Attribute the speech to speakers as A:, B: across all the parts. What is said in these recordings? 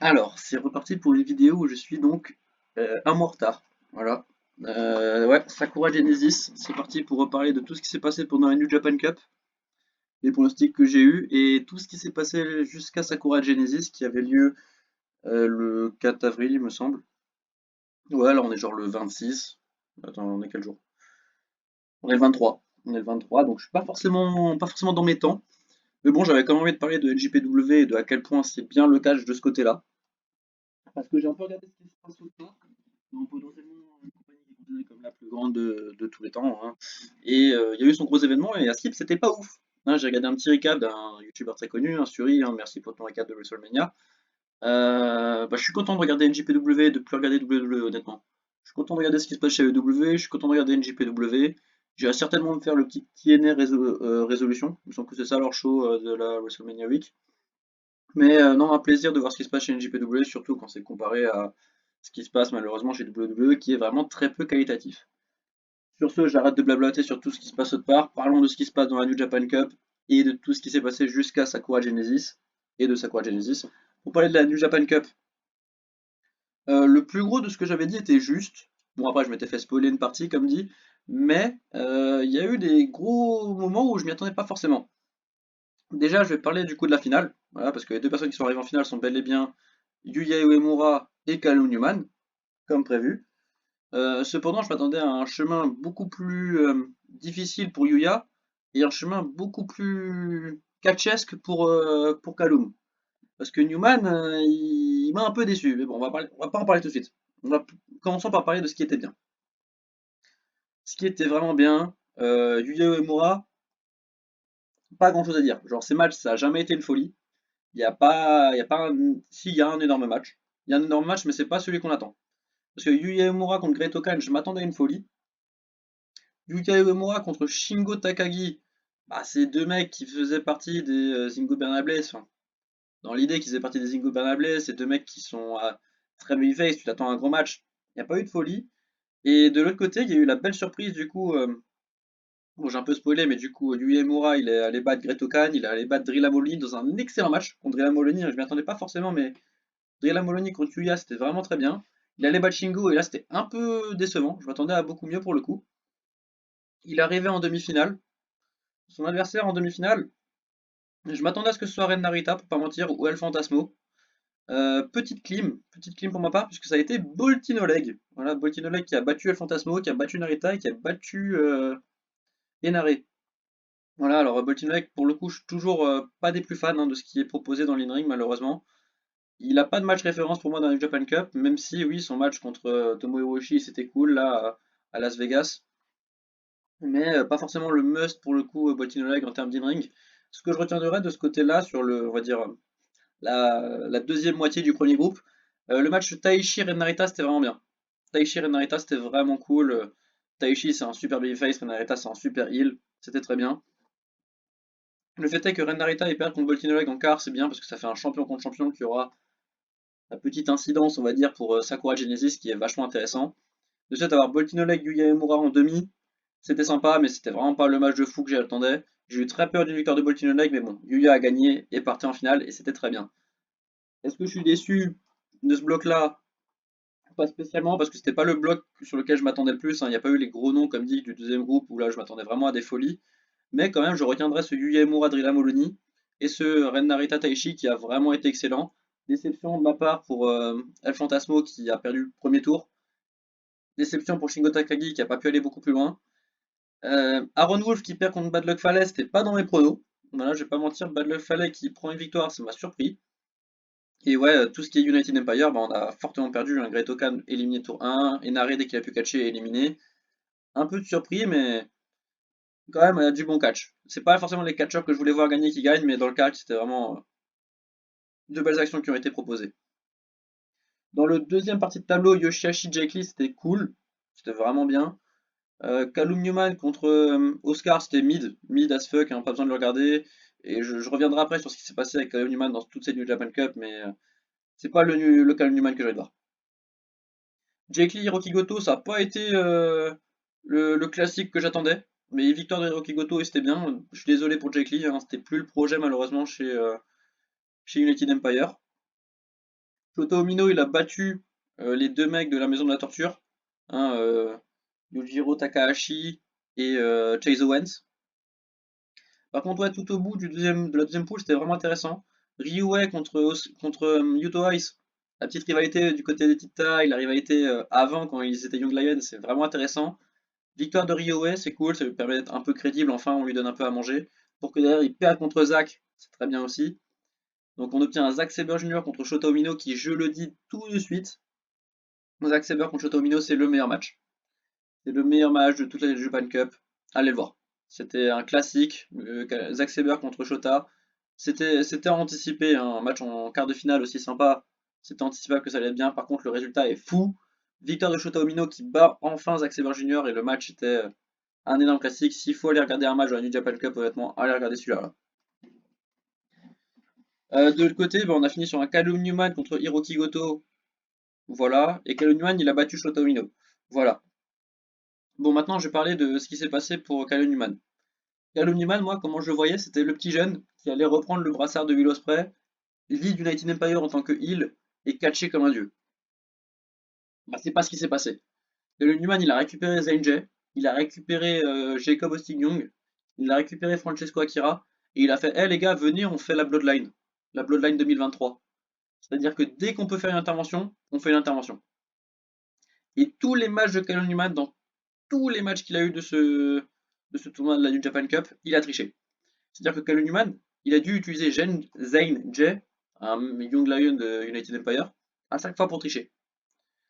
A: Alors, c'est reparti pour une vidéo où je suis donc un mois en retard. Voilà. Ouais, Sakura Genesis, c'est parti pour reparler de tout ce qui s'est passé pendant la New Japan Cup, les pronostics que j'ai eus et tout ce qui s'est passé jusqu'à Sakura Genesis qui avait lieu le 4 avril, il me semble. Ouais, là on est genre le 26. Attends, on est quel jour? On est le 23. On est le 23, donc je suis pas forcément dans mes temps. Mais bon, j'avais quand même envie de parler de NJPW et de à quel point c'est bien le catch de ce côté-là. Parce que j'ai un peu regardé ce qui se passe autour. Donc potentiellement une compagnie qui est considérée comme la plus grande de tous les temps, hein. Et il y a eu son gros événement et à Skip c'était pas ouf. Hein, j'ai regardé un petit recap d'un youtubeur très connu, un Suri, hein, merci pour ton recap de WrestleMania. Bah, je suis content de regarder NJPW et de plus regarder WWE honnêtement. Je suis content de regarder ce qui se passe chez WWE, je suis content de regarder NJPW. J'irai certainement me faire le petit TNA Résolution, il me semble que c'est ça leur show de la WrestleMania Week. Mais non, un plaisir de voir ce qui se passe chez NJPW, surtout quand c'est comparé à ce qui se passe malheureusement chez WWE, qui est vraiment très peu qualitatif. Sur ce, j'arrête de blablater sur tout ce qui se passe autre part. Parlons de ce qui se passe dans la New Japan Cup et de tout ce qui s'est passé jusqu'à Sakura Genesis et de Sakura Genesis. Pour parler de la New Japan Cup, le plus gros de ce que j'avais dit était juste. Bon, après, je m'étais fait spoiler une partie, comme dit, mais il y a eu des gros moments où je m'y attendais pas forcément. Déjà, je vais parler du coup de la finale, voilà, parce que les deux personnes qui sont arrivées en finale sont bel et bien Yuya Uemura et Kalu Newman, comme prévu. Cependant, je m'attendais à un chemin beaucoup plus difficile pour Yuya et un chemin beaucoup plus catchesque pour Kaloum. Parce que Newman, il m'a un peu déçu. Mais bon, on va pas en parler tout de suite. Commençons par parler de ce qui était bien. Ce qui était vraiment bien, Yuya Uemura, pas grand chose à dire. Genre, ces matchs, ça a jamais été une folie. Il y a pas un... Si, il y a un énorme match. Il y a un énorme match, mais c'est pas celui qu'on attend. Parce que Yuya Uemura contre Great Okan, je m'attendais à une folie. Yuka Uemura contre Shingo Takagi, bah, c'est deux mecs qui faisaient partie des Zingo Bernables. Enfin, dans l'idée qu'ils faisaient partie des Zingo Bernables, c'est deux mecs qui sont très babyface, tu t'attends à un gros match. Il n'y a pas eu de folie. Et de l'autre côté, il y a eu la belle surprise du coup. Bon, j'ai un peu spoilé, mais du coup, Yuya Uemura, il est allé battre Great Okan, il est allé battre Drilla Moloney dans un excellent match contre Drilla Moloney. Je m'y attendais pas forcément, mais Drilla Moloney contre Yuya, c'était vraiment très bien. Il allait battre Shingo, et là, c'était un peu décevant. Je m'attendais à beaucoup mieux pour le coup. Il est arrivé en demi-finale. Son adversaire en demi-finale, je m'attendais à ce que ce soit Ren Narita, pour pas mentir, ou El Fantasmo. Petite clim pour ma part, puisque ça a été Boltin Oleg. Voilà, Boltin Oleg qui a battu El Fantasmo, qui a battu Narita et qui a battu Enare. Voilà, alors Boltin Oleg, pour le coup, je suis toujours pas des plus fans hein, de ce qui est proposé dans l'in-ring, malheureusement. Il a pas de match référence pour moi dans la Japan Cup, même si, oui, son match contre Tomohiro Ishii, c'était cool, là, à Las Vegas. Mais pas forcément le must pour le coup Boltin Oleg en termes d'in-ring. Ce que je retiendrai de ce côté-là, sur le, on va dire, la deuxième moitié du premier groupe. Le match Taichi Ren Narita c'était vraiment bien. Taichi Ren Narita c'était vraiment cool. Taichi c'est un super babyface, Ren Narita c'est un super heel, c'était très bien. Le fait est que Ren Narita il perd contre Boltinolag en quart, c'est bien parce que ça fait un champion contre champion qui aura la petite incidence on va dire pour Sakura Genesis qui est vachement intéressant. De suite avoir Boltinolag Yuya Uemura en demi, c'était sympa mais c'était vraiment pas le match de fou que j'attendais. J'ai eu très peur d'une victoire de Boltinolag mais bon, Yuya a gagné et parti en finale et c'était très bien. Est-ce que je suis déçu de ce bloc-là? Pas spécialement, parce que c'était pas le bloc sur lequel je m'attendais le plus, hein. Il n'y a pas eu les gros noms, comme dit, du deuxième groupe, où là je m'attendais vraiment à des folies. Mais quand même, je retiendrai ce Yuya Emura Drilla Moloney et ce Ren Narita Taichi qui a vraiment été excellent. Déception de ma part pour El Fantasmo qui a perdu le premier tour. Déception pour Shingo Takagi qui a pas pu aller beaucoup plus loin. Aaron Wolf qui perd contre Bad Luck Fale, c'était pas dans mes pronos. Voilà, je vais pas mentir, Bad Luck Fale qui prend une victoire, ça m'a surpris. Et ouais, tout ce qui est United Empire, bah, on a fortement perdu. Un Great Okan éliminé tour 1, Enare dès qu'il a pu catcher éliminé. Un peu de surpris, mais quand même du bon catch. C'est pas forcément les catcheurs que je voulais voir gagner qui gagnent, mais dans le catch, c'était vraiment de belles actions qui ont été proposées. Dans le deuxième partie de tableau, Yoshihashi Jake Lee, c'était cool. C'était vraiment bien. Callum Newman contre Oscar, c'était mid as fuck, hein, pas besoin de le regarder. Et je reviendrai après sur ce qui s'est passé avec Callum Newman dans toute cette New Japan Cup, mais c'est pas le Callum Newman que j'allais voir. Jake Lee, Hiroki Goto, ça n'a pas été le classique que j'attendais. Mais victoire de Hiroki Goto et c'était bien. Je suis désolé pour Jake Lee, hein, c'était plus le projet malheureusement chez United Empire. Shota Umino, il a battu les deux mecs de la Maison de la Torture, hein, Yujiro Takahashi et Chase Owens. Par contre, ouais, tout au bout de la deuxième poule, c'était vraiment intéressant. Ryuhei contre Yuto Ice, la petite rivalité du côté des petites tailles, la rivalité avant quand ils étaient Young Lions, c'est vraiment intéressant. Victoire de Ryuhei, c'est cool, ça lui permet d'être un peu crédible, enfin on lui donne un peu à manger. Pour que derrière il perde contre Zack, c'est très bien aussi. Donc on obtient un Zack Sabre Jr. contre Shota Umino qui, je le dis tout de suite, Zack Sabre contre Shota Umino, c'est le meilleur match. C'est le meilleur match de toute la Japan Cup. Allez le voir. C'était un classique. Zack Sabre contre Shota. C'était anticipé, hein, un match en quart de finale aussi sympa. C'était anticipable que ça allait être bien. Par contre, le résultat est fou. Victoire de Shota Umino qui bat enfin Zack Sabre Jr. et le match était un énorme classique. S'il faut aller regarder un match de la New Japan Cup, honnêtement, allez regarder celui-là. De l'autre côté, on a fini sur un Callum Newman contre Hiroki Goto. Voilà. Et Callum Newman, il a battu Shota Umino. Voilà. Bon, maintenant, je vais parler de ce qui s'est passé pour Callum Newman. Callum Newman, moi, comment je le voyais, c'était le petit jeune qui allait reprendre le brassard de Will Ospreay, lead United Empire en tant que heel et catcher comme un dieu. Bah, c'est pas ce qui s'est passé. Callum Newman, il a récupéré Zayn Jay, il a récupéré Jacob Austin Young, il a récupéré Francesco Akira, et il a fait, hey les gars, venez, on fait la Bloodline 2023. C'est-à-dire que dès qu'on peut faire une intervention, on fait une intervention. Et tous les matchs de Callum Newman, dans tous les matchs qu'il a eu de ce tournoi de la New Japan Cup, il a triché. C'est-à-dire que Callum Newman, il a dû utiliser Zayn Jay, un Young Lion de United Empire, à chaque fois pour tricher.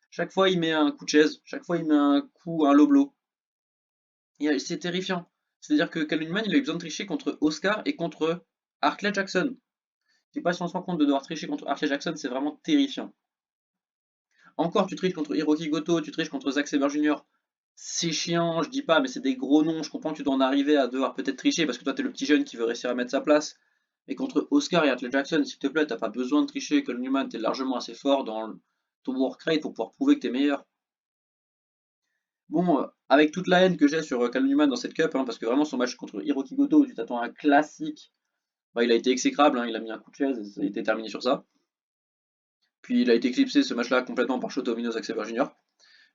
A: Chaque fois, il met un coup de chaise, chaque fois, il met un low blow. C'est terrifiant. C'est-à-dire que Callum Newman, il a eu besoin de tricher contre Oscar et contre Hartley Jackson. Je sais pas si on se rend compte de devoir tricher contre Hartley Jackson, c'est vraiment terrifiant. Encore, tu triches contre Hiroki Goto, tu triches contre Zack Sabre Jr. C'est chiant, je dis pas, mais c'est des gros noms. Je comprends que tu dois en arriver à devoir peut-être tricher parce que toi, t'es le petit jeune qui veut réussir à mettre sa place. Mais contre Oscar et Hartley Jackson, s'il te plaît, t'as pas besoin de tricher. Cole Newman, t'es largement assez fort dans ton work rate pour pouvoir prouver que t'es meilleur. Bon, avec toute la haine que j'ai sur Callum Newman dans cette cup, hein, parce que vraiment son match contre Hiroki Goto, tu t'attends à un classique, bah, il a été exécrable, hein, il a mis un coup de chaise et ça a été terminé sur ça. Puis il a été éclipsé ce match-là complètement par Shota Umino Zack Sabre Jr.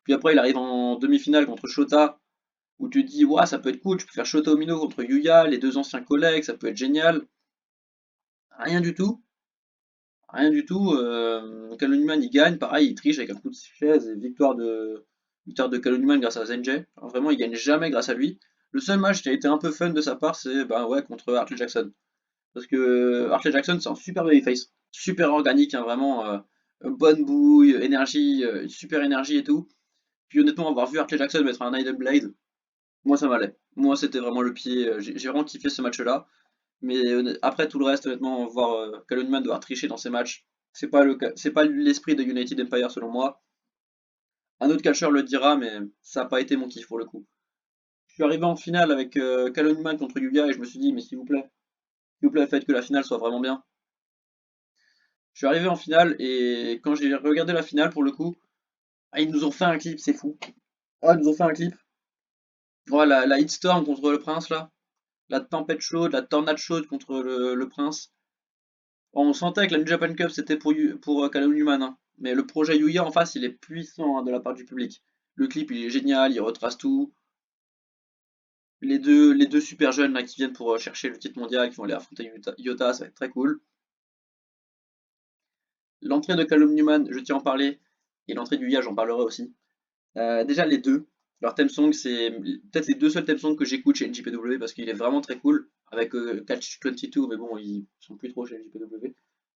A: Puis après, il arrive en demi-finale contre Shota, où tu te dis, ouais, ça peut être cool, tu peux faire Shota Umino contre Yuya, les deux anciens collègues, ça peut être génial. Rien du tout. Rien du tout. Callum Newman, il gagne, pareil, il triche avec un coup de chaise et victoire de Callum Newman grâce à Zenjay. Vraiment, il gagne jamais grâce à lui. Le seul match qui a été un peu fun de sa part, c'est bah ouais, contre Hartley Jackson. Parce que Hartley Jackson, c'est un super babyface, super organique, hein, vraiment bonne bouille, énergie, super énergie et tout. Puis honnêtement, avoir vu Hartley Jackson mettre un Idol Blade, moi ça m'allait. Moi c'était vraiment le pied, j'ai vraiment kiffé ce match-là. Mais après tout le reste, honnêtement, voir Callum Newman devoir tricher dans ses matchs, c'est pas l'esprit de United Empire selon moi. Un autre catcheur le dira, mais ça n'a pas été mon kiff pour le coup. Je suis arrivé en finale avec Callum Newman contre Yuya et je me suis dit, mais s'il vous plaît, faites que la finale soit vraiment bien. Je suis arrivé en finale et quand j'ai regardé la finale pour le coup, ah, ils nous ont fait un clip, c'est fou. Ah, ils nous ont fait un clip. Voilà, la Hitstorm contre le prince là, la tempête chaude, la tornade chaude contre le prince. On sentait que la New Japan Cup c'était pour Callum Newman, hein. Mais le projet Yuya en face il est puissant, hein, de la part du public. Le clip il est génial, il retrace tout. Les deux super jeunes là qui viennent pour chercher le titre mondial, qui vont aller affronter Yota, ça va être très cool. L'entrée de Callum Newman, je tiens à en parler, et l'entrée du Yuya j'en parlerai aussi. Déjà les deux, leur theme song c'est peut-être les deux seuls theme songs que j'écoute chez NJPW parce qu'il est vraiment très cool, avec Catch 22, mais bon ils sont plus trop chez NJPW.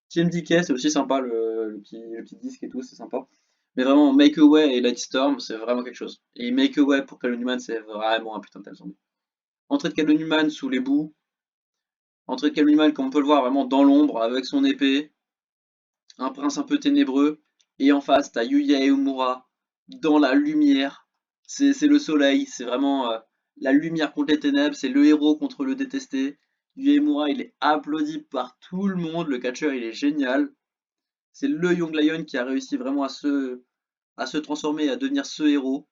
A: TMDK c'est aussi sympa, le petit disque et tout, c'est sympa. Mais vraiment Make Away et Lightstorm c'est vraiment quelque chose. Et Make Away pour Callum Newman c'est vraiment un putain de theme song. Entrée de Callum Newman sous les bouts, entrée de Callum Newman comme on peut le voir vraiment dans l'ombre avec son épée, un prince un peu ténébreux, et en face t'as Yuya Uemura dans la lumière, c'est le soleil, c'est vraiment la lumière contre les ténèbres, c'est le héros contre le détesté. Yuya Uemura il est applaudi par tout le monde, le catcheur il est génial, c'est le Young Lion qui a réussi vraiment à se transformer et à devenir ce héros.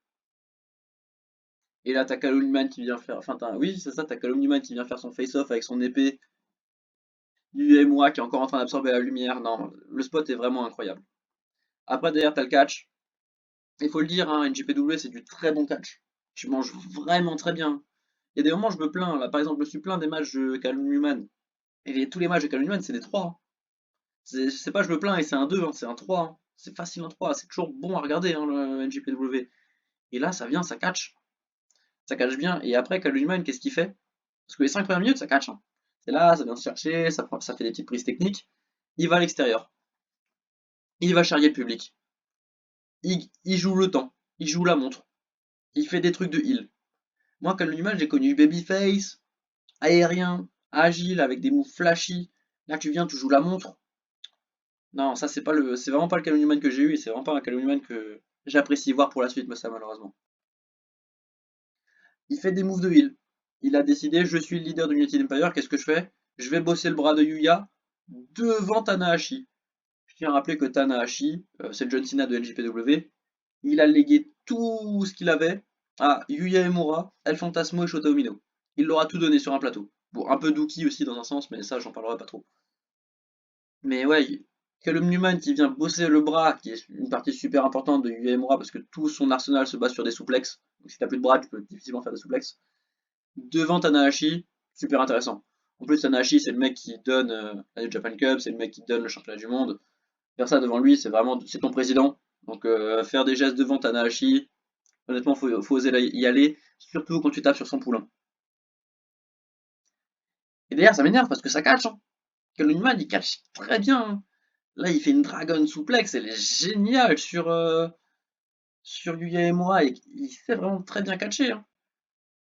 A: Et là t'as Callum Newman qui vient faire, enfin oui c'est ça, t'as Callum Newman qui vient faire son face-off avec son épée, Yuya Uemura qui est encore en train d'absorber la lumière, non, le spot est vraiment incroyable. Après, derrière, t'as le catch. Il faut le dire, hein, NJPW, c'est du très bon catch. Tu manges vraiment très bien. Il y a des moments, je me plains. Là, par exemple, je me suis plaint des matchs de Calum Newman. Et tous les matchs de Calum Newman, c'est des 3. C'est pas je me plains et c'est un 2, hein, c'est un 3, hein. C'est facile en 3. C'est toujours bon à regarder, hein, le NJPW. Et là, ça vient, ça catch. Ça catch bien. Et après, Calum Newman, qu'est-ce qu'il fait? Parce que les 5 premières minutes, ça catch, hein. C'est là, ça vient se chercher, ça fait des petites prises techniques. Il va à l'extérieur. Il va charrier le public. Il joue le temps. Il joue la montre. Il fait des trucs de heal. Moi, Calum Newman, j'ai connu Babyface, aérien, agile, avec des moves flashy. Là, tu viens, tu joues la montre. Non, ça, c'est vraiment pas le Calum Newman que j'ai eu et c'est vraiment pas un Calum Newman que j'apprécie voir pour la suite, moi, ça, malheureusement. Il fait des moves de heal. Il a décidé, je suis le leader de United Empire, qu'est-ce que je fais? Je vais bosser le bras de Yuya devant Tanahashi. Je tiens à rappeler que Tanahashi, c'est le John Cena de LJPW, il a légué tout ce qu'il avait à Yuya Emura, El Fantasmo et Shota Umino. Il leur a tout donné sur un plateau. Bon, un peu Dookie aussi dans un sens, mais ça, j'en parlerai pas trop. Mais ouais, Callum Newman qui vient bosser le bras, qui est une partie super importante de Yuya Emura parce que tout son arsenal se base sur des souplexes. Donc si t'as plus de bras, tu peux difficilement faire des souplexes. Devant Tanahashi, super intéressant. En plus, Tanahashi, c'est le mec qui donne la New Japan Cup, c'est le mec qui donne le championnat du monde. Faire ça devant lui, c'est ton président. Donc faire des gestes devant Tanahashi, honnêtement, faut oser y aller, surtout quand tu tapes sur son poulain. Et d'ailleurs, ça m'énerve parce que ça catch, hein. Callum Newman, il catch très bien, hein. Là, il fait une Dragon Suplex, elle est géniale sur Yuya Emura, et il sait vraiment très bien catcher, hein.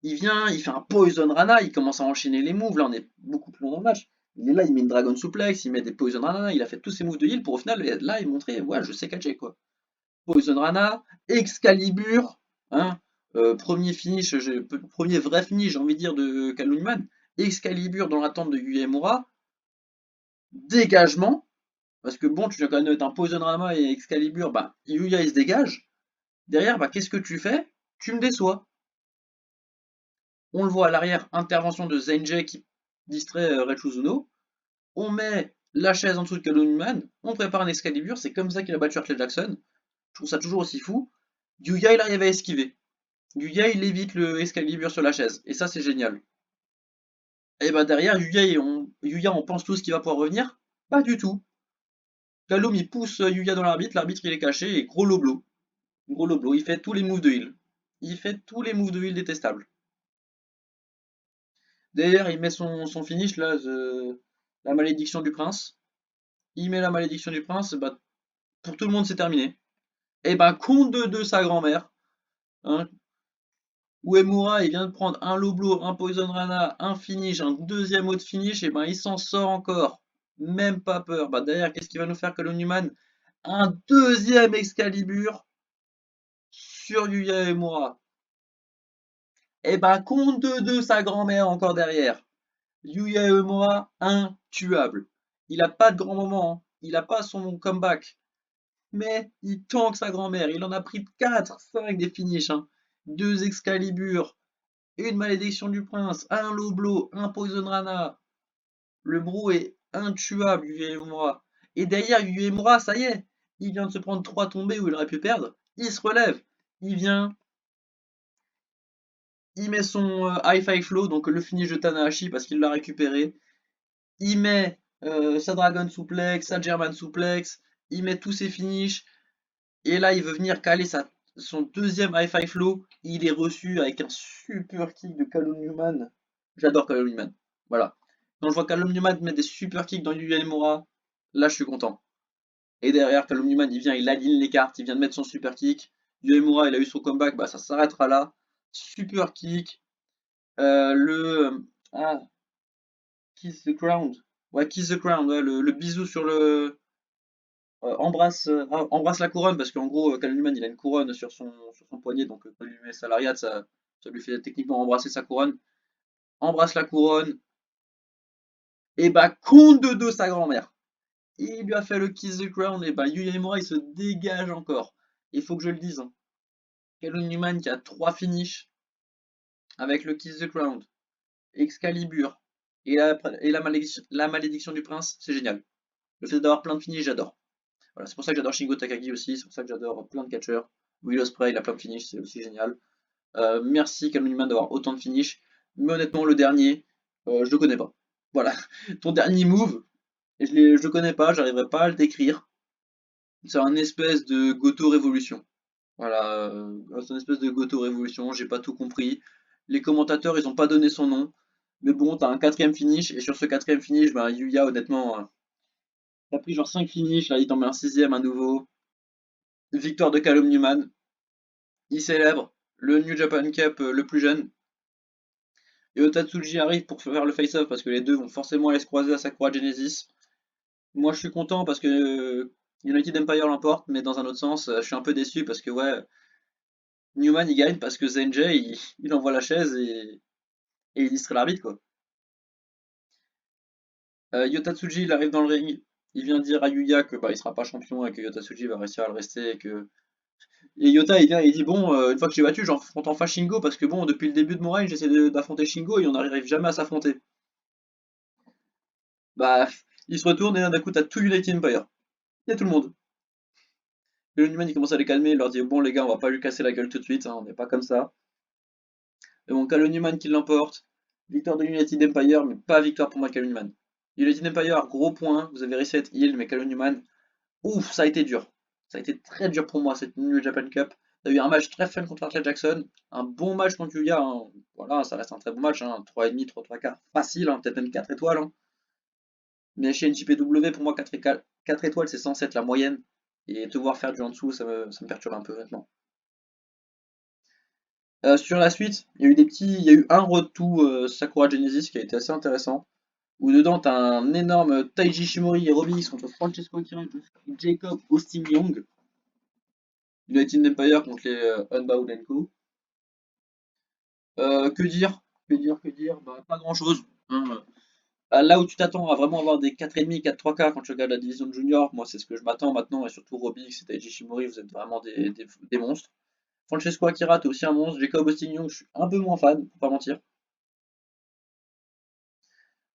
A: Il vient, il fait un Poison Rana, il commence à enchaîner les moves, là on est beaucoup plus loin dans le match. Il est là, il met une Dragon Suplex, il met des Poison Rana, il a fait tous ses moves de heal pour au final, là, il montrait, ouais, je sais catcher, quoi. Poison Rana, Excalibur, hein, premier finish, premier vrai finish, j'ai envie de dire, de Kalunman, Excalibur dans l'attente de Yuya Emura, dégagement, parce que bon, tu viens quand même de mettre un Poison Rana et Excalibur, bah, Yuya il se dégage. Derrière, bah, qu'est-ce que tu fais? Tu me déçois. On le voit à l'arrière, intervention de Zenjay qui distrait Rechuzuno. On met la chaise en dessous de Kalunman, on prépare un Excalibur, c'est comme ça qu'il a battu Hartley Jackson. Je trouve ça toujours aussi fou. Yuya, il arrive à esquiver. Yuya, il évite le Excalibur sur la chaise. Et ça, c'est génial. Et bah derrière, Yuya, on pense tous qu'il va pouvoir revenir. Pas du tout. Kalum, il pousse Yuya dans l'arbitre, il est caché, et gros low blow. Gros low blow, il fait tous les moves de heal. Il fait tous les moves de heal détestables. D'ailleurs, il met son finish là, la malédiction du prince. Il met la malédiction du prince, bah, pour tout le monde c'est terminé. Et ben compte de sa grand-mère, hein. Uemura il vient de prendre un low blow, un poison rana, un finish, un deuxième autre finish, et ben il s'en sort encore. Même pas peur. Bah derrière, qu'est-ce qu'il va nous faire que le Newman? Un deuxième Excalibur sur Yuya Uemura. Et ben compte de sa grand-mère encore derrière. Yuya Uemura, intuable. Il a pas de grand moment, hein. Il a pas son comeback. Mais il tank sa grand-mère. Il en a pris 4, 5 des finishes, hein. 2 Excalibur, une malédiction du prince, un low blow, un poison rana. Le brou est intuable, Yuya Uemura. Et derrière, Yuya Uemura, ça y est, il vient de se prendre 3 tombées où il aurait pu perdre. Il se relève. Il vient, il met son high five flow, donc le finish de Tanahashi parce qu'il l'a récupéré. Il met sa Dragon Suplex, sa German Suplex, il met tous ses finishes, et là il veut venir caler son deuxième high five flow, il est reçu avec un super kick de Callum Newman. J'adore Callum Newman, voilà. Quand je vois Callum Newman mettre des super kicks dans Yuya Uemura, là je suis content. Et derrière, Callum Newman il vient, il aligne les cartes, il vient de mettre son super kick. Yuya Uemura il a eu son comeback, bah ça s'arrêtera là. Super kick, ah, Kiss the Ground. Ouais, Kiss the Ground, ouais, le bisou sur le. Embrasse la couronne, parce qu'en gros, Callum Newman il a une couronne sur son poignet, donc quand il lui met sa lariat, ça lui fait techniquement embrasser sa couronne. Embrasse la couronne, et bah, compte de dos sa grand-mère. Il lui a fait le Kiss the Ground, et bah, Yuya Uemura il se dégage encore. Il faut que je le dise, hein. Callum Newman qui a 3 finishes avec le Kiss the Ground, Excalibur, et la malédiction du prince, c'est génial. Le fait d'avoir plein de finishes, j'adore. Voilà, c'est pour ça que j'adore Shingo Takagi aussi, c'est pour ça que j'adore plein de catcheurs. Will Ospreay, il a plein de finish, c'est aussi génial. Merci Calvin Newman d'avoir autant de finish. Mais honnêtement, le dernier, je le connais pas. Voilà, ton dernier move, je le connais pas, j'arriverai pas à le décrire. C'est un espèce de Goto Révolution. Voilà, c'est une espèce de Goto Révolution, j'ai pas tout compris. Les commentateurs, ils ont pas donné son nom. Mais bon, t'as un quatrième finish, et sur ce quatrième finish, ben, Yuya, honnêtement, t'as pris genre 5 finishes, là il t'en met un sixième à nouveau. Victoire de Callum Newman. Il célèbre le New Japan Cup le plus jeune. Et Otatsuji arrive pour faire le face-off parce que les deux vont forcément aller se croiser à Sakura Genesis. Moi je suis content parce que United Empire l'emporte, mais dans un autre sens, je suis un peu déçu parce que ouais, Newman il gagne parce que Zenjay il envoie la chaise et il distrait l'arbitre quoi. Yota Tsuji il arrive dans le ring, il vient dire à Yuya que bah il sera pas champion et que Yota Tsuji va réussir à le rester et Yota il vient et il dit bon une fois que j'ai battu j'affronte enfin Shingo parce que bon depuis le début de mon règne j'essaie d'affronter Shingo et on n'arrive jamais à s'affronter. Bah il se retourne et là d'un coup t'as tout United Empire. Il y a tout le monde. Et le Newman il commence à les calmer, il leur dit bon les gars on va pas lui casser la gueule tout de suite, hein, on n'est pas comme ça. Et bon Calum Newman qui l'emporte, victoire de United Empire mais pas victoire pour moi Calum Newman. United Empire gros point, vous avez réussi à être heal mais Calum Newman ouf, ça a été dur. Ça a été très dur pour moi cette New Japan Cup. T'as eu un match très fun contre Arthur Jackson, un bon match contre Yuya, hein. Voilà, ça reste un très bon match, hein. 3,5, 3 quarts, facile, hein. Peut-être même 4 étoiles. Hein. Mais chez NJPW, pour moi, 4 étoiles, c'est censé être la moyenne. Et te voir faire du en dessous, ça me perturbe un peu, honnêtement. Sur la suite, il y a eu un retour Sakura Genesis qui a été assez intéressant. Où dedans, t'as un énorme Taiji Shimori et Robbie contre Francesco Akira et Jacob Austin Young. United Empire contre les Unbound Co. Que dire? Que dire? Que dire? Bah, pas grand chose. Hein. Là où tu t'attends à vraiment avoir des 4,5, 4 3 quarts quand tu regardes la division de junior, moi c'est ce que je m'attends maintenant, et surtout Robix et Taiji Shimori, vous êtes vraiment des monstres. Francesco Akira, t'es aussi un monstre. Jacob Ostignon, je suis un peu moins fan, pour pas mentir.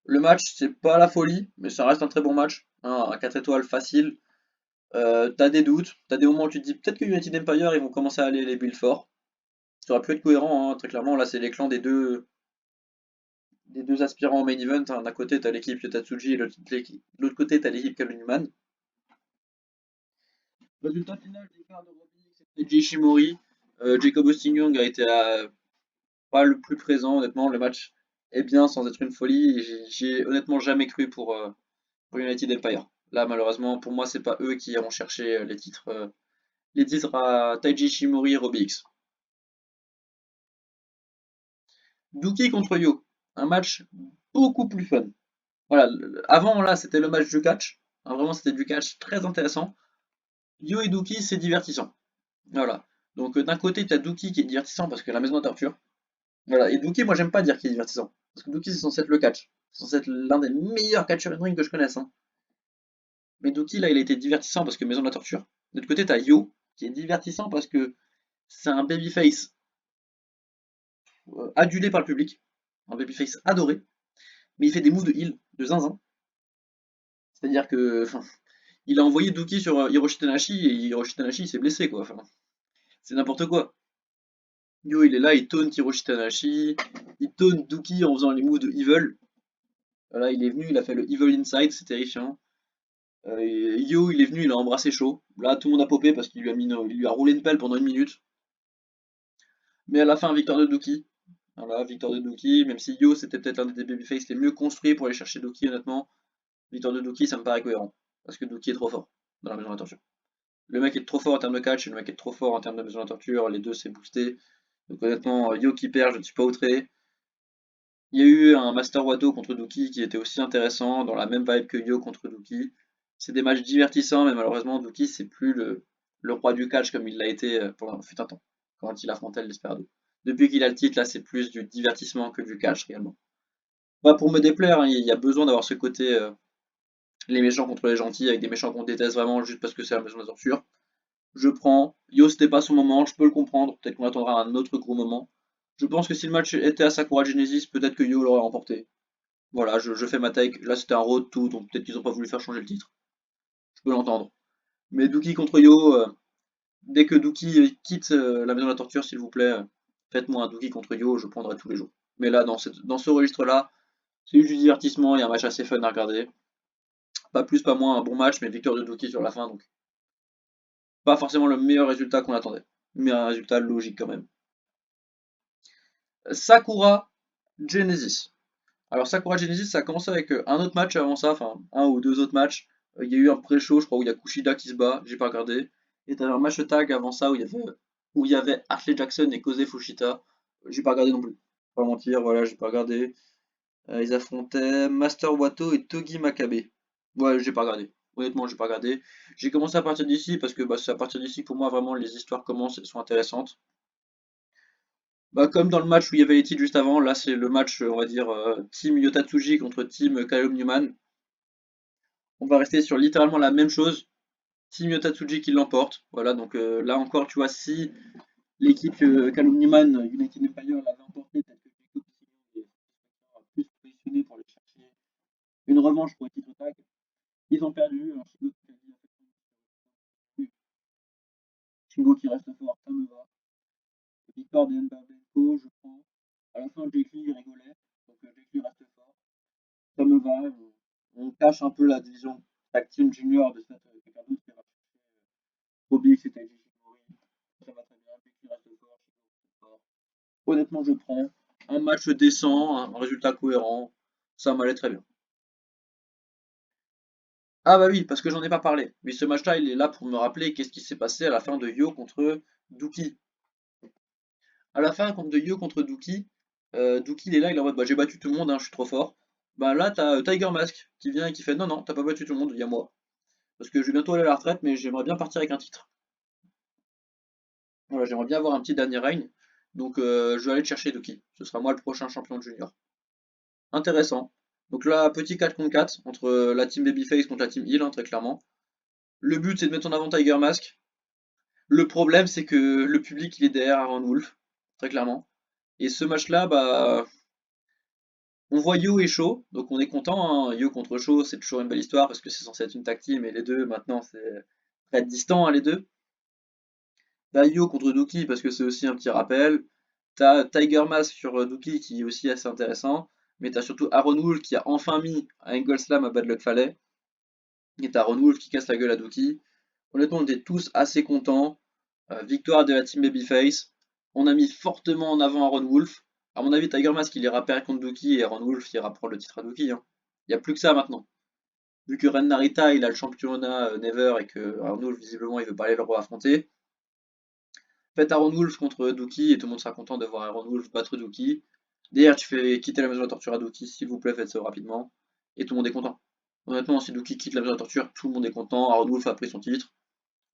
A: Le match, c'est pas la folie, mais ça reste un très bon match. Hein, un 4 étoiles facile. T'as des doutes, t'as des moments où tu te dis peut-être que United Empire ils vont commencer à aller les build forts. Ça aurait pu être cohérent, hein, très clairement. Là, c'est les clans des deux aspirants au main event. Hein. D'un côté, t'as l'équipe Yotatsuji et de l'autre côté, t'as l'équipe Kaluniman. Résultat final, départ de Robinix et Taiji Ishimori. Jacob Austin-Young a été pas le plus présent, honnêtement. Le match est bien sans être une folie. J'ai honnêtement jamais cru pour United Empire. Là, malheureusement, pour moi, c'est pas eux qui iront chercher les titres à Taiji Ishimori et Robinix. Douki contre Yo. Un match beaucoup plus fun. Voilà, avant là c'était le match du catch. Hein, vraiment c'était du catch très intéressant. Yo et Douki c'est divertissant. Voilà. Donc d'un côté t'as Douki qui est divertissant parce que la maison de torture. Voilà. Et Douki moi j'aime pas dire qu'il est divertissant. Parce que Douki c'est censé être le catch. C'est censé être l'un des meilleurs catcheurs in ring que je connaisse. Hein. Mais Douki là il a été divertissant parce que maison de la torture. De l'autre côté t'as Yo qui est divertissant parce que c'est un babyface adulé par le public. Un babyface adoré. Mais il fait des moves de heal, de zinzin. C'est-à-dire que enfin, il a envoyé Douki sur Hiroshi Tanahashi et Hiroshi Tanahashi il s'est blessé quoi. Enfin, c'est n'importe quoi. Yo il est là, il taunt Hiroshi Tanahashi, il taunt Douki en faisant les moves de Evil. Voilà, il est venu, il a fait le Evil Inside, c'est terrifiant. Yo il est venu, il a embrassé Shaw. Là tout le monde a popé parce qu'il il lui a roulé une pelle pendant une minute. Mais à la fin, victoire de Douki. Voilà, victoire de Douki, même si Yo c'était peut-être l'un des babyface les mieux construits pour aller chercher Douki honnêtement. Victoire de Douki ça me paraît cohérent. Parce que Douki est trop fort dans la maison de la torture. Le mec est trop fort en termes de catch et le mec est trop fort en termes de maison de la torture, les deux c'est boosté. Donc honnêtement, Yo qui perd, je ne suis pas outré. Il y a eu un Master Wato contre Douki qui était aussi intéressant, dans la même vibe que Yo contre Douki. C'est des matchs divertissants, mais malheureusement Douki c'est plus le roi du catch comme il l'a été pendant fut un temps, quand il affrontait le Desperado. Depuis qu'il a le titre, là c'est plus du divertissement que du catch réellement. Pas pour me déplaire, hein, il y a besoin d'avoir ce côté les méchants contre les gentils, avec des méchants qu'on déteste vraiment juste parce que c'est la maison de la torture. Je prends. Yo, c'était pas son moment, je peux le comprendre. Peut-être qu'on attendra un autre gros moment. Je pense que si le match était à Sakura Genesis, peut-être que Yo l'aurait remporté. Voilà, je fais ma take. Là, c'était un road to, donc peut-être qu'ils ont pas voulu faire changer le titre. Je peux l'entendre. Mais Douki contre Yo, dès que Douki quitte la maison de la torture, s'il vous plaît, faites-moi un Douki contre Yo, je prendrai tous les jours. Mais là, dans ce registre-là, c'est juste du divertissement, il y a un match assez fun à regarder. Pas plus, pas moins, un bon match, mais victoire de Douki sur la fin, donc pas forcément le meilleur résultat qu'on attendait. Mais un résultat logique quand même. Sakura Genesis. Alors Sakura Genesis, ça a commencé avec un autre match avant ça, enfin un ou deux autres matchs. Il y a eu un pré-show, je crois, où il y a Kushida qui se bat, j'ai pas regardé. Et t'avais un match tag avant ça où il y avait Ashley Jackson et Kose Fushita. J'ai pas regardé non plus. Pas mentir, voilà, j'ai pas regardé. Ils affrontaient Master Wato et Togi Makabe. Ouais, j'ai pas regardé. Honnêtement, j'ai pas regardé. J'ai commencé à partir d'ici parce que bah, c'est à partir d'ici que pour moi vraiment les histoires commencent et sont intéressantes. Bah, comme dans le match où il y avait les titres juste avant, là c'est le match, on va dire, Team Yotatsuji contre Team Calum Newman. On va rester sur littéralement la même chose. Team Yotatsuji qui l'emporte. Voilà, donc là encore, tu vois, si l'équipe Calum Newman United Empire l'avait emporté, peut-être que Jacob Signon sera plus positionné pour aller chercher une revanche pour le titre tag. Ils ont perdu. Alors, Shingo qui reste fort, ça me va. Victoire de Mbabenko, je prends. À la fin, Jake Lee rigolait, donc Jake Lee reste fort. Ça me va. On cache un peu la division tag team junior de cette quelqu'un d'autre qui va chercher Bobby, c'était Ishimori. Ça va très bien. Jake Lee reste fort, Shingo reste fort. Honnêtement, je prends. Un match décent, un résultat cohérent. Ça m'allait très bien. Ah bah oui, parce que j'en ai pas parlé. Mais ce match-là, il est là pour me rappeler qu'est-ce qui s'est passé à la fin de Yo contre Douki. À la fin, contre de Yo contre Douki, Douki il est là, il est en mode bah j'ai battu tout le monde, hein, je suis trop fort. Bah là, t'as Tiger Mask qui vient et qui fait non, non, t'as pas battu tout le monde, il y a moi. Parce que je vais bientôt aller à la retraite, mais j'aimerais bien partir avec un titre. Voilà, j'aimerais bien avoir un petit dernier règne. Donc je vais aller te chercher Douki. Ce sera moi le prochain champion de junior. Intéressant. Donc là, petit 4 contre 4 entre la team Babyface contre la team Heal, hein, très clairement. Le but c'est de mettre en avant Tiger Mask. Le problème c'est que le public il est derrière Aaron Wolf, très clairement. Et ce match-là, bah, on voit Yo et Sho, donc on est content, hein. Yo contre Sho, c'est toujours une belle histoire parce que c'est censé être une tag team et les deux maintenant c'est très distant, hein, les deux. T'as Yo contre Douki parce que c'est aussi un petit rappel. T'as Tiger Mask sur Douki qui est aussi assez intéressant. Mais t'as surtout Aaron Wolf qui a enfin mis un Angle Slam à Bad Luck Fale. Et t'as Aaron Wolf qui casse la gueule à Douki. Honnêtement, on était tous assez contents. Victoire de la team Babyface. On a mis fortement en avant Aaron Wolf. À mon avis, Tiger Mask il ira perdre contre Douki et Aaron Wolf ira prendre le titre à Douki, hein. Il n'y a plus que ça maintenant. Vu que Ren Narita il a le championnat Never et que Aaron Wolf visiblement il veut pas aller le affronter. Faites Aaron Wolf contre Douki et tout le monde sera content de voir Aaron Wolf battre Douki. D'ailleurs, tu fais quitter la maison de la torture à Douki, s'il vous plaît, faites ça rapidement. Et tout le monde est content. Honnêtement, si Douki quitte la maison de la torture, tout le monde est content. Aaron Wolf a pris son titre.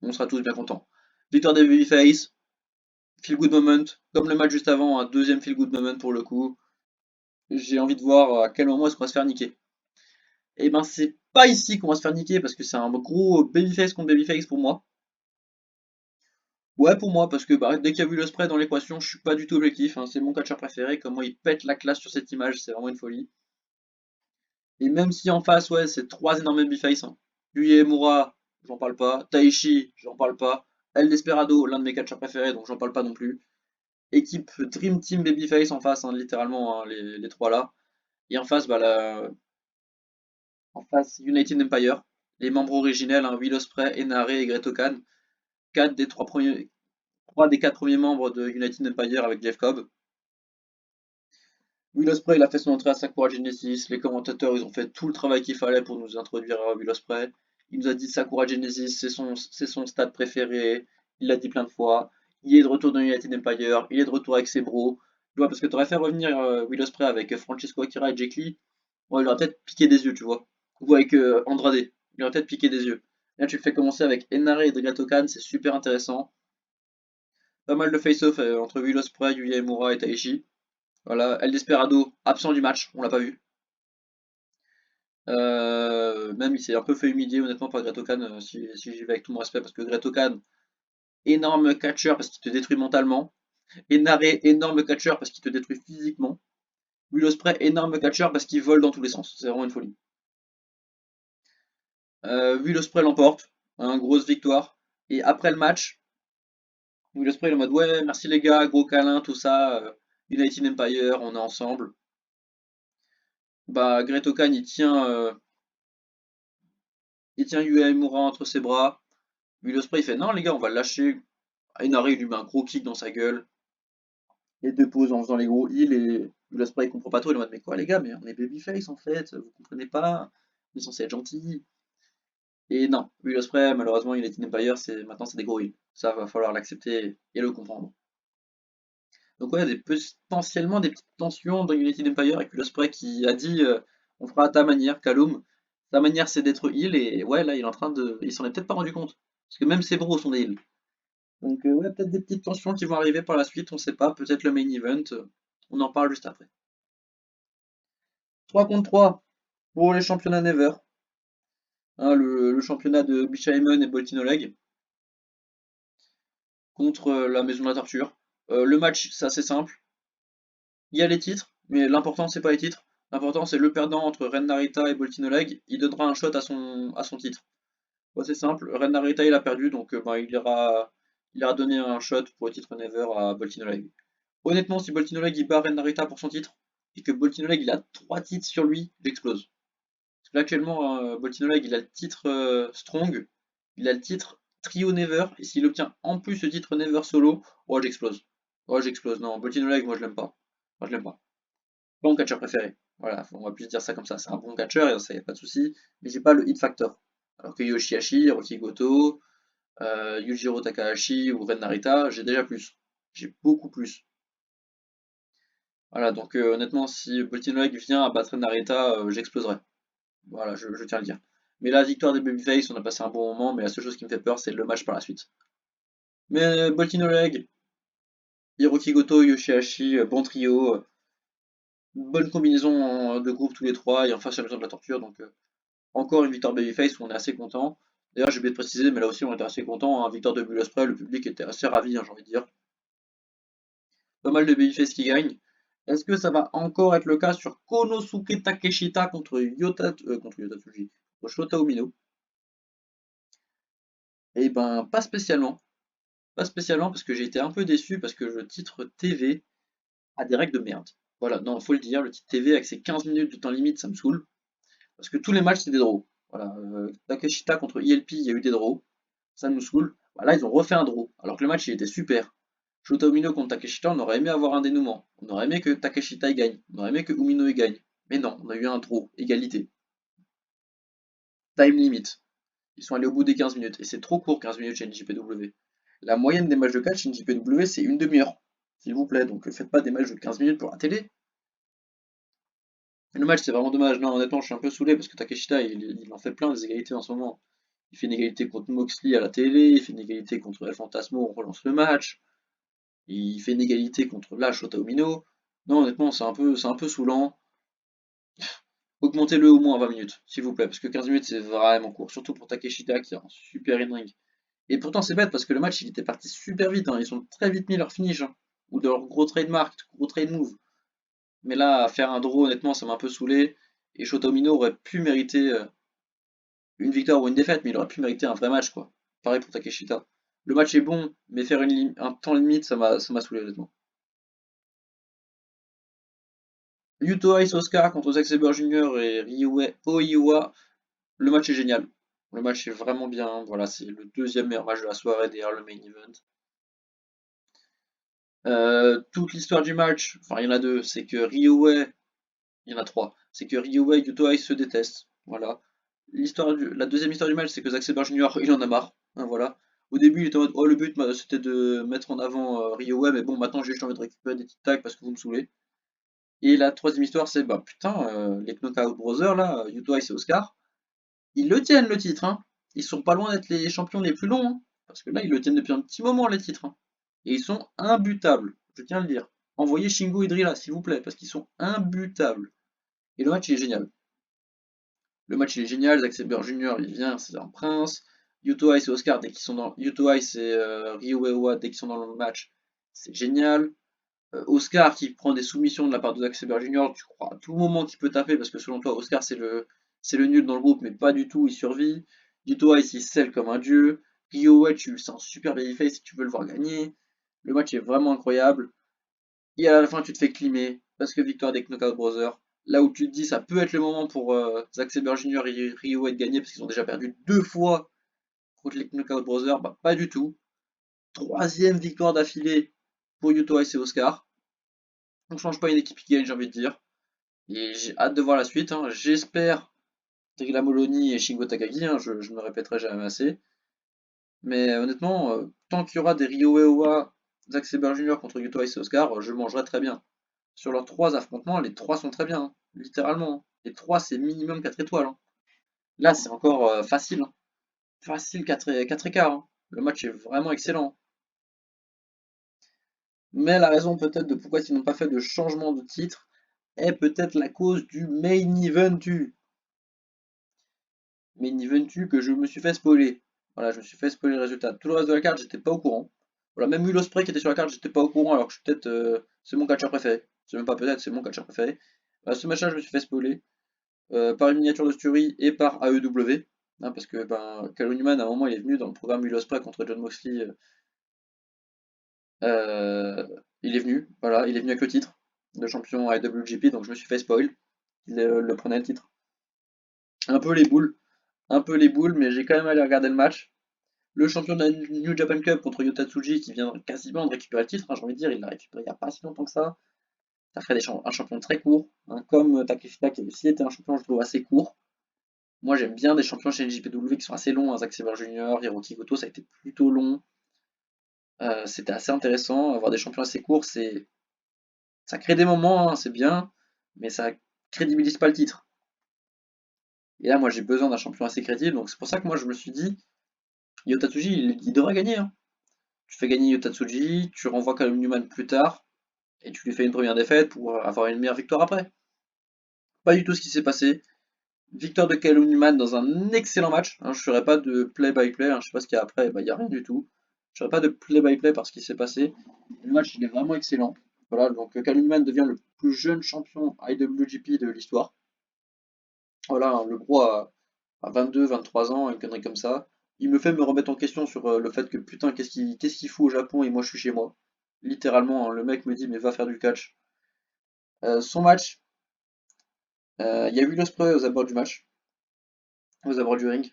A: On sera tous bien contents. Victoire des Babyface. Feel good moment. Comme le match juste avant, un deuxième feel good moment pour le coup. J'ai envie de voir à quel moment est-ce qu'on va se faire niquer. Et ben, c'est pas ici qu'on va se faire niquer parce que c'est un gros Babyface contre Babyface pour moi. Ouais, pour moi, parce que bah, dès qu'il y a vu le spray dans l'équation, je suis pas du tout objectif, hein. C'est mon catcheur préféré. Comment il pète la classe sur cette image, c'est vraiment une folie. Et même si en face, ouais, c'est trois énormes babyface, hein. Yuya Emura, j'en parle pas. Taichi, j'en parle pas. El Desperado, l'un de mes catcheurs préférés, donc j'en parle pas non plus. Équipe Dream Team Babyface en face, hein, littéralement, hein, les trois là. Et en face, bah, en face, United Empire. Les membres originels, hein, Will Ospreay, Enare et Great Khan. Trois des quatre premiers membres de United Empire avec Jeff Cobb. Will Ospreay, il a fait son entrée à Sakura Genesis. Les commentateurs, ils ont fait tout le travail qu'il fallait pour nous introduire à Will Ospreay. Il nous a dit Sakura Genesis, c'est son stade préféré. Il l'a dit plein de fois. Il est de retour dans United Empire. Il est de retour avec ses bros. Tu vois, parce que tu aurais fait revenir Will Ospreay avec Francisco Akira et Jake Lee. Bon, il aurait peut-être piqué des yeux, tu vois. Ou avec Andrade. Il aurait peut-être piqué des yeux. Là, tu le fais commencer avec Enare et Dragatokan, c'est super intéressant. Pas mal de face-off entre Will Ospreay, Yuya Emura et Taichi. Voilà, El Desperado, absent du match, on l'a pas vu. Même il s'est un peu fait humilier honnêtement par Great-O-Khan, si j'y vais avec tout mon respect, parce que Great-O-Khan, énorme catcheur parce qu'il te détruit mentalement. Enare, énorme catcheur parce qu'il te détruit physiquement. Will Ospreay, énorme catcheur parce qu'il vole dans tous les sens. C'est vraiment une folie. Will Ospreay l'emporte. hein, grosse victoire. Et après le match, Will Ospreay il est en mode ouais, merci les gars, gros câlin, tout ça, United Empire, on est ensemble. Bah, Great Okan il tient Yu Uemura entre ses bras. Will Ospreay il fait non les gars, on va le lâcher. Inari il lui met un gros kick dans sa gueule. Et deux pauses en faisant les gros heals et Will Ospreay il comprend pas trop, il est en mode mais quoi les gars, mais on est babyface en fait, vous comprenez pas, on est censé être gentil. Et non, Will Ospreay malheureusement United Empire maintenant c'est des gros heals. Ça va falloir l'accepter et le comprendre. Donc ouais, potentiellement des petites tensions dans United Empire avec Will Ospreay qui a dit on fera à ta manière, Kaloum. Ta manière c'est d'être heal et ouais là il est en train de. Il s'en est peut-être pas rendu compte. Parce que même ses bros sont des heals. Donc ouais, peut-être des petites tensions qui vont arriver par la suite, on sait pas, peut-être le main event, on en parle juste après. 3 contre 3 pour les championnats Never. Hein, le championnat de Bishaimon et Boltinoleg contre la Maison de la Torture. Le match c'est assez simple. Il y a les titres, mais l'important c'est pas les titres. L'important c'est le perdant entre Ren Narita et Boltinoleg, il donnera un shot à son titre. Ouais, c'est simple, Ren Narita il a perdu, donc ben, il ira donner un shot pour le titre Never à Boltinoleg. Honnêtement, si Boltinoleg il bat Ren Narita pour son titre, et que Boltinoleg il a 3 titres sur lui, j'explose. Parce que là actuellement, Boltinoleg il a le titre Strong, il a le titre Trio Never, et s'il obtient en plus le titre Never Solo, oh j'explose. Oh j'explose, non, Boltinoleg moi je l'aime pas. Moi je l'aime pas. Pas mon catcheur préféré. Voilà, on va plus dire ça comme ça. C'est un bon catcheur, et ça y a pas de souci, mais j'ai pas le hit factor. Alors que Yoshihashi, Roki Goto, Yujiro Takahashi ou Ren Narita, j'ai déjà plus. J'ai beaucoup plus. Voilà, donc honnêtement, si Boltinoeg vient à battre Narita, j'exploserai. Voilà, je tiens à le dire. Mais la victoire des Babyface, on a passé un bon moment, mais la seule chose qui me fait peur, c'est le match par la suite. Mais Boltinoeg, Hiroki Goto, Yoshihashi, bon trio, bonne combinaison de groupe tous les trois, et en face la maison de la torture, donc encore une victoire Babyface où on est assez content. D'ailleurs, j'ai oublié de préciser, mais là aussi on était assez content, hein, victoire de Bull Ospreay, le public était assez ravi, hein, j'ai envie de dire. Pas mal de babyface qui gagnent. Est-ce que ça va encore être le cas sur Konosuke Takeshita contre Yota Tsuji, contre Shota Umino? Eh ben, pas spécialement. Pas spécialement parce que j'ai été un peu déçu parce que le titre TV a des règles de merde. Voilà, non, faut le dire, le titre TV avec ses 15 minutes de temps limite, ça me saoule. Parce que tous les matchs, c'est des draws. Voilà, Takeshita contre ILP, il y a eu des draws. Ça nous saoule. Bah là, ils ont refait un draw, alors que le match, il était super. Shota Umino contre Takeshita, on aurait aimé avoir un dénouement. On aurait aimé que Takeshita y gagne. On aurait aimé que Umino y gagne. Mais non, on a eu un draw, égalité. Time limit. Ils sont allés au bout des 15 minutes. Et c'est trop court, 15 minutes chez NJPW. La moyenne des matchs de catch chez NJPW, c'est une demi-heure. S'il vous plaît, donc faites pas des matchs de 15 minutes pour la télé. Le match, c'est vraiment dommage. Non, honnêtement, je suis un peu saoulé parce que Takeshita, il en fait plein des égalités en ce moment. Il fait une égalité contre Moxley à la télé, il fait une égalité contre El Fantasmo, on relance le match. Il fait une égalité contre Lash Otaomino. Non, honnêtement, c'est un peu saoulant. Augmentez-le au moins à 20 minutes, s'il vous plaît, parce que 15 minutes c'est vraiment court, surtout pour Takeshita qui a un super in-ring. Et pourtant c'est bête parce que le match il était parti super vite, hein. Ils ont très vite mis leur finish, hein. Ou de leur gros trademark, gros trade move. Mais là, faire un draw, honnêtement, ça m'a un peu saoulé. Et Shota Umino aurait pu mériter une victoire ou une défaite, mais il aurait pu mériter un vrai match, quoi. Pareil pour Takeshita. Le match est bon, mais faire un temps limite, ça m'a saoulé, honnêtement. Yuto Ice Oscar contre Zack Sabre Jr. et Ryue Oiwa. Le match est génial. Le match est vraiment bien. Voilà, c'est le deuxième meilleur match de la soirée derrière le main event. Toute l'histoire du match, enfin il y en a deux, c'est que Ryue, il y en a trois, c'est que Ryue et Yuto Ice se détestent. Voilà. La deuxième histoire du match, c'est que Zack Sabre Jr. il en a marre. Hein, voilà. Au début, il était en mode, oh le but c'était de mettre en avant Ryue, mais bon maintenant j'ai juste envie de récupérer des petites tags parce que vous me saoulez. Et la troisième histoire, c'est bah putain, les Knockout Brothers là, Yuto Ice et Oscar, ils le tiennent le titre, hein. Ils sont pas loin d'être les champions les plus longs, hein. Parce que là, ils le tiennent depuis un petit moment les titres, hein. Et ils sont imbutables, je tiens à le dire. Envoyez Shingo et Drilla, s'il vous plaît, parce qu'ils sont imbutables. Et le match il est génial. Le match il est génial, Zack Sabre Jr. il vient, c'est un prince. Yuto Ice et Oscar dès qu'ils sont dans. Yuto Ice et Ryu Ewa dès qu'ils sont dans le match, c'est génial. Oscar qui prend des soumissions de la part de Zack Sabre Jr., tu crois à tout moment qu'il peut taper parce que selon toi Oscar c'est le nul dans le groupe mais pas du tout, il survit. Yuto Ice il scelle comme un dieu. Ryohei, tu le sens super babyface si tu veux le voir gagner. Le match est vraiment incroyable. Et à la fin, tu te fais climer parce que victoire des Knockout Brothers. Là où tu te dis, ça peut être le moment pour Zack Sabre Jr. et Ryohei de gagner parce qu'ils ont déjà perdu 2 fois contre les Knockout Brothers. Bah, pas du tout. Troisième victoire d'affilée pour Yuto Ice et Oscar. On change pas une équipe qui gagne, j'ai envie de dire. Et j'ai hâte de voir la suite, hein. J'espère Drilla Moloney et Shingo Takagi, hein, je ne me répéterai jamais assez. Mais honnêtement, tant qu'il y aura des Ryo Uewa, Zack Sabre Jr. contre Yuto Ice et Oscar, je mangerai très bien. Sur leurs 3 affrontements, les 3 sont très bien, hein, littéralement, hein. Les 3 c'est minimum 4 étoiles, hein. Là c'est encore facile, hein. Facile 4 écarts, hein. Le match est vraiment excellent. Mais la raison peut-être de pourquoi ils n'ont pas fait de changement de titre est peut-être la cause du main event. Main event que je me suis fait spoiler. Voilà, je me suis fait spoiler le résultat. Tout le reste de la carte, j'étais pas au courant. Voilà, même Will Ospreay qui était sur la carte, j'étais pas au courant alors que je suis peut-être c'est mon catcheur préféré. C'est même pas peut-être, c'est mon catcheur préféré. Ce match-là, je me suis fait spoiler par une miniature de Stury et par AEW. Hein, parce que ben, Callum Newman, à un moment, il est venu dans le programme Will Ospreay contre John Moxley. Il est venu, voilà, il est venu avec le titre de champion IWGP, donc je me suis fait spoil. Il le prenait le titre. Un peu les boules, un peu les boules, mais j'ai quand même allé regarder le match. Le champion de la New Japan Cup contre Yota Tsuji qui vient quasiment de récupérer le titre, hein, j'ai envie de dire, il l'a récupéré il n'y a pas si longtemps que ça. Ça ferait un champion très court, hein, comme Takeshita qui aussi était un champion, je trouve, assez court. Moi j'aime bien des champions chez NJPW qui sont assez longs, hein, Zack Sabre Jr., Hiroki Goto, ça a été plutôt long. C'était assez intéressant, avoir des champions assez courts, ça crée des moments, hein, c'est bien, mais ça crédibilise pas le titre. Et là moi j'ai besoin d'un champion assez crédible, donc c'est pour ça que moi je me suis dit, Yota Tsuji il devrait gagner, hein. Tu fais gagner Yota Tsuji, tu renvoies Callum Newman plus tard, et tu lui fais une première défaite pour avoir une meilleure victoire après. Pas du tout ce qui s'est passé. Victoire de Callum Newman dans un excellent match, hein, je ne ferai pas de play-by-play, hein, je sais pas ce qu'il y a après, bah, il n'y a rien du tout. Je ne ferai pas de play-by-play par ce qui s'est passé. Le match il est vraiment excellent. Voilà, donc Callum Newman devient le plus jeune champion IWGP de l'histoire. Voilà, hein, le gros à 22, 23 ans, une connerie comme ça. Il me fait me remettre en question sur le fait que putain, qu'est-ce qu'il fout au Japon et moi je suis chez moi. Littéralement, hein, le mec me dit mais va faire du catch. Son match, il y a eu l'Osprey aux abords du match, aux abords du ring.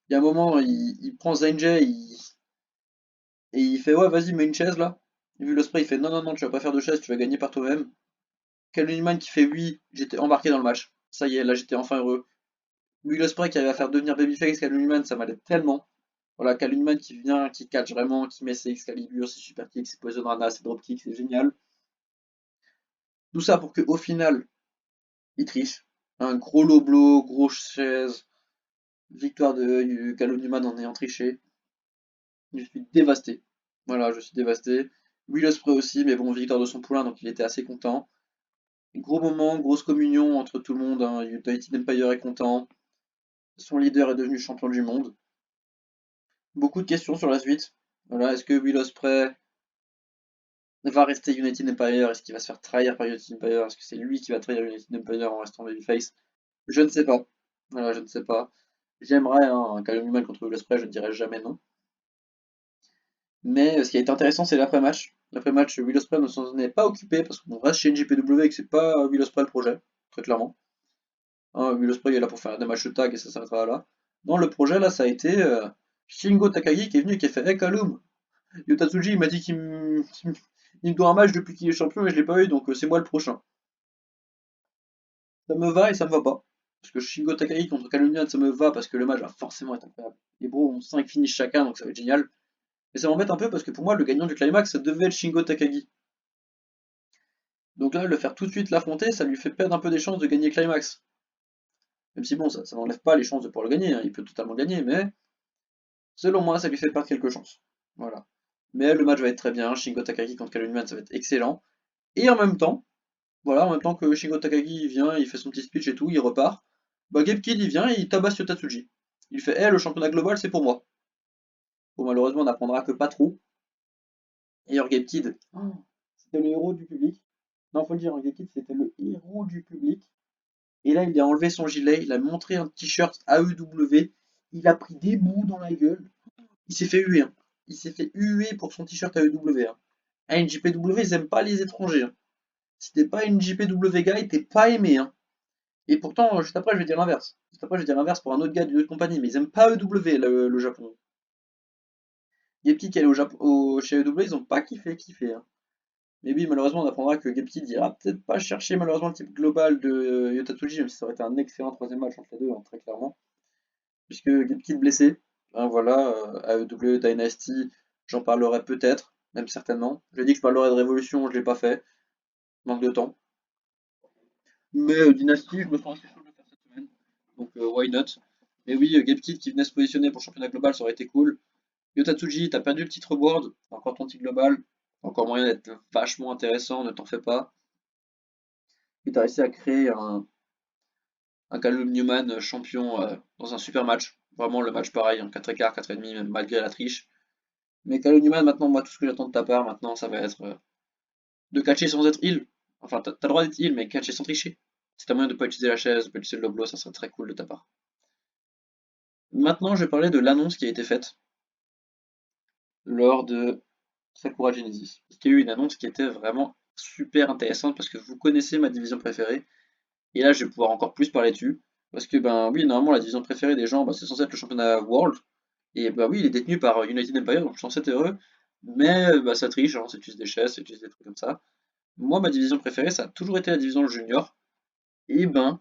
A: Il y a un moment, il prend Zenjay et il fait ouais vas-y mets une chaise là. Et vu l'Osprey il fait non non non tu vas pas faire de chaise, tu vas gagner par toi-même. Kaluniman qui fait oui, j'étais embarqué dans le match. Ça y est, là j'étais enfin heureux. Will Ospreay qui arrive à faire devenir babyface Kaluniman, ça m'allait tellement. Voilà, Kaluniman qui vient, qui catch vraiment, qui met ses Excalibur, ses super kicks, ses Poison Rana, ses dropkicks, c'est génial. Tout ça pour qu'au final, il triche. Un gros low blow, grosse chaise, victoire de Kaluniman en ayant triché. Je suis dévasté. Voilà, je suis dévasté. Will Ospreay aussi, mais bon, victoire de son poulain, donc il était assez content. Gros moment, grosse communion entre tout le monde, hein. United Empire est content. Son leader est devenu champion du monde. Beaucoup de questions sur la suite. Voilà, est-ce que Will Ospreay va rester United Empire? Est-ce qu'il va se faire trahir par United Empire? Est-ce que c'est lui qui va trahir United Empire en restant babyface? Je ne sais pas. Voilà, je ne sais pas. J'aimerais un Callum Newman contre Will Ospreay, je ne dirais jamais non. Mais ce qui a été intéressant, c'est l'après-match. L'après-match, Will Ospreay ne s'en est pas occupé parce qu'on reste chez NJPW et que c'est pas Will Ospreay le projet, très clairement. Hein, Will Ospreay est là pour faire des matchs de tag et ça s'arrêtera là. Non, le projet là, ça a été Shingo Takagi qui est venu et qui a fait Hey Kaloum, Yotatsuji il m'a dit il me doit un match depuis qu'il est champion et je l'ai pas eu donc c'est moi le prochain. Ça me va et ça me va pas. Parce que Shingo Takagi contre Kalunian ça me va parce que le match va forcément être incroyable. Les bros ont 5 finishes chacun donc ça va être génial. Mais ça m'embête un peu parce que pour moi le gagnant du climax ça devait être Shingo Takagi. Donc là le faire tout de suite l'affronter ça lui fait perdre un peu des chances de gagner le climax. Même si bon ça n'enlève pas les chances de pouvoir le gagner, hein, il peut totalement gagner mais selon moi ça lui fait perdre quelques chances. Voilà. Mais le match va être très bien, Shingo Takagi contre Kalunian ça va être excellent. Et en même temps, voilà, en même temps que Shingo Takagi il vient, il fait son petit speech et tout, il repart. Bah Gabe Kidd il vient et il tabasse Yotatsuji. Il fait le championnat global c'est pour moi. Bon malheureusement on n'apprendra que pas trop. Et Gabe Kidd, c'était le héros du public. Non faut le dire, Gabe Kidd c'était le héros du public. Et là il a enlevé son gilet, il a montré un t-shirt AEW, il a pris des bouts dans la gueule. Il s'est fait huer, hein. Il s'est fait huer pour son t-shirt AEW, hein. À NJPW, ils aiment pas les étrangers, hein. Si t'es pas NJPW guy, t'es pas aimé, hein. Et pourtant, juste après, je vais dire l'inverse. Juste après, je vais dire l'inverse pour un autre gars d'une autre compagnie, mais ils aiment pas EW, le Japon. Gepki qui est allé chez EW, ils ont pas kiffé, hein. Mais oui, malheureusement, on apprendra que Gepki ira peut-être pas chercher malheureusement le type global de Yota Tsuji, même si ça aurait été un excellent troisième match entre les deux, hein, très clairement. Puisque Gepki blessé, hein, voilà, AEW Dynasty, j'en parlerai peut-être, même certainement. J'ai dit que je parlerais de Révolution, je l'ai pas fait, manque de temps. Mais Dynasty, je me sens assez chaud de le faire cette semaine, donc why not. Mais oui, Gepki qui venait se positionner pour championnat global, ça aurait été cool. Yota Tsuji, t'as perdu le titre World, encore ton titre global, encore moyen d'être vachement intéressant, ne t'en fais pas. Et t'as réussi à créer un Callum Newman champion dans un super match. Vraiment le match pareil, en 4 écarts, 4,5, même malgré la triche. Mais Callum Newman, maintenant, moi, tout ce que j'attends de ta part, maintenant, ça va être de catcher sans être heal. Enfin, t'as le droit d'être heal, mais catcher sans tricher. Si t'as moyen de pas utiliser la chaise, de pas utiliser le low blow, ça serait très cool de ta part. Maintenant, je vais parler de l'annonce qui a été faite lors de Sakura Genesis. Parce qu'il y a eu une annonce qui était vraiment super intéressante parce que vous connaissez ma division préférée. Et là, je vais pouvoir encore plus parler dessus. Parce que, ben oui, normalement, la division préférée des gens, bah, c'est censé être le championnat World. Et bah oui, il est détenu par United Empire, donc je suis censé être heureux. Mais bah, ça triche, hein, ça utilise des chaises, ça utilise des trucs comme ça. Moi, ma division préférée, ça a toujours été la division junior. Et ben,